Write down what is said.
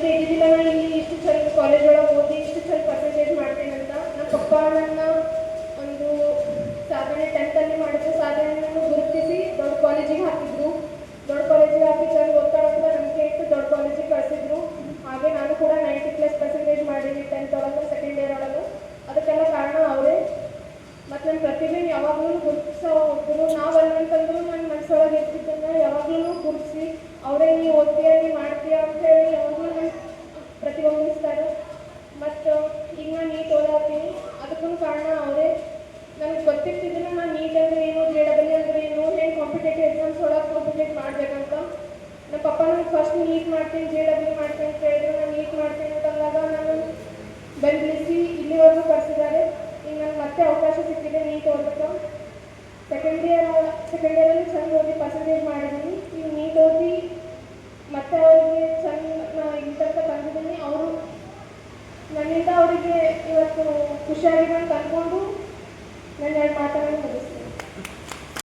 ನಂಬಿಕೆ ಇದ್ದಿದ್ದಿಲ್ಲ ನಾನು ಇಲ್ಲಿ ಇಷ್ಟು ಚಲೋ ಕಾಲೇಜ್ ಒಳಗೆ ಓದಿ ಇಷ್ಟು ಚಲೋ ಪರ್ಸೆಂಟೇಜ್ ಮಾಡ್ತೀನಿ ಅಂತ. ನಮ್ಮ ಪಪ್ಪ ನನ್ನ ಒಂದು ಸಾಧನೆ 10th ಮಾಡಿದ ಸಾಧನೆಯನ್ನು ಗುರುತಿಸಿ ದೊಡ್ಡ ಕಾಲೇಜಿಗೆ ಹಾಕಿದ್ರು. ದೊಡ್ಡ ಕಾಲೇಜಿಗೆ ಹಾಕಿ ಚಂದ ಓದ್ತಾಳಂತ ನಂಬಿಕೆ ಇಟ್ಟು ದೊಡ್ಡ ಕಾಲೇಜಿಗೆ ಕಳಿಸಿದ್ರು. ಹಾಗೆ ನಾನು ಕೂಡ 90+% ಮಾಡೀನಿ 10th ಒಳಗೆ, ಸೆಕೆಂಡ್ ಇಯರ್ ಒಳಗೆ. ಅದಕ್ಕೆಲ್ಲ ಕಾರಣ ಅವರೇ. ಮತ್ತು ನನ್ನ ಪ್ರತಿಭೆ ಯಾವಾಗಲೂ ಗುರುತಿಸೋ ಒಬ್ಬರು ನಾವಲ್ಲ ಅಂತಂದ್ರು ನನ್ನ ಮನಸ್ಸೊಳಗೆ ಇರ್ತಿದ್ದನ್ನು ಯಾವಾಗಲೂ ಗುರುತಿಸಿ ಅವರೇ ನೀವು ಓದ್ತೀಯ ನೀವು ಮಾಡ್ತೀಯ ಅಂತ ಹೇಳಿ ಯಾವಾಗಲೂ ನನ್ನ ಪ್ರತಿಬಿಂಬಿಸ್ತಾರೆ. ಮತ್ತು ಈಗ ನಾನು ನೀಟ್ ಓದಾತೀನಿ, ಅದಕ್ಕೂ ಕಾರಣ ಅವರೇ. ನನಗೆ ಗೊತ್ತಿರ್ತಿದ್ದನ್ನು ನಾನು ನೀಟ್ ಅಂದರೆ ಏನು, JEE ಅಂದರೆ ಏನು, ಹೆಂಗೆ ಕಾಂಪಿಟೇಟಿವ್ ಎಕ್ಸಾಮ್ಸ್ ಒಳಗೆ ಕಾಂಪಿಟೇಟ್ ಮಾಡಬೇಕಂತ. ನಮ್ಮ ಪಪ್ಪ ನನಗೆ ಫಸ್ಟ್ ನೀಟ್ ಮಾಡ್ತೀನಿ JEE ಮಾಡ್ತೀನಿ ಅಂತ ಹೇಳಿದ್ರು. ನಾನು ನೀಟ್ ಮಾಡ್ತೀನಿ ಅಂತಂದಾಗ ನಾನು ಬೆಂಬಲಿಸಿ ಇಲ್ಲಿವರೆಗೂ ಕರೆಸಿದ್ದಾರೆ. ಈಗ ನನಗೆ ಮತ್ತೆ ಅವಕಾಶ ಸಿಕ್ಕಿದೆ ನೀಟ್ ಓದಕ್ಕೆ. ಸೆಕೆಂಡ್ ಇಯರಲ್ಲಿ ಚೆಂದ ಓದಿ ಪರ್ಸೆಂಟೇಜ್ ಮಾಡಿದ್ದೀನಿ. ಈಗ ನೀಟ್ ಓದಿ ಮತ್ತೆ ಅವರಿಗೆ ಚೆಂದ ಇಲ್ಲಿ ತನಕ ತಂದಿದ್ದೀನಿ. ಅವರು ನನ್ನಿಂದ ಅವರಿಗೆ ಇವತ್ತು ಖುಷಿಯಾಗಿ ನಾನು ತಂದ್ಕೊಂಡು ನನ್ನ 2 ಮಾತನ್ನು ಮುಗಿಸ್ತೀನಿ.